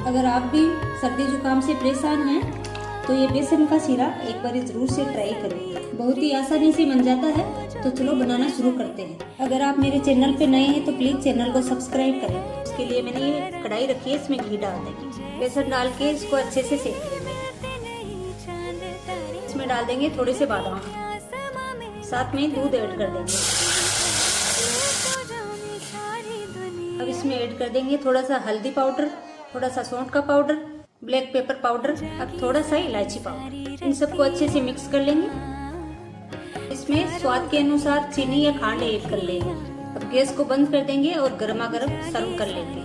अगर आप भी सर्दी जुकाम से परेशान हैं तो ये बेसन का सीरा एक बार जरूर से ट्राई करें। बहुत ही आसानी से बन जाता है। तो चलो बनाना शुरू करते हैं। अगर आप मेरे चैनल पे नए हैं तो प्लीज चैनल को सब्सक्राइब करें। इसके लिए मैंने ये कढ़ाई रखी है, इसमें घी डाल देंगे। बेसन डाल के इसको अच्छे से सेक लेंगे। इसमें डाल देंगे थोड़े से बादाम, साथ में दूध ऐड कर देंगे। अब इसमें ऐड कर देंगे थोड़ा सा हल्दी पाउडर, थोड़ा सा सौंठ का पाउडर, ब्लैक पेपर पाउडर, अब थोड़ा सा इलायची पाउडर। इन सबको अच्छे से मिक्स कर लेंगे। इसमें स्वाद के अनुसार चीनी या खांड ऐड कर लेंगे। अब गैस को बंद कर देंगे और गर्मा गर्म सर्व कर लेंगे।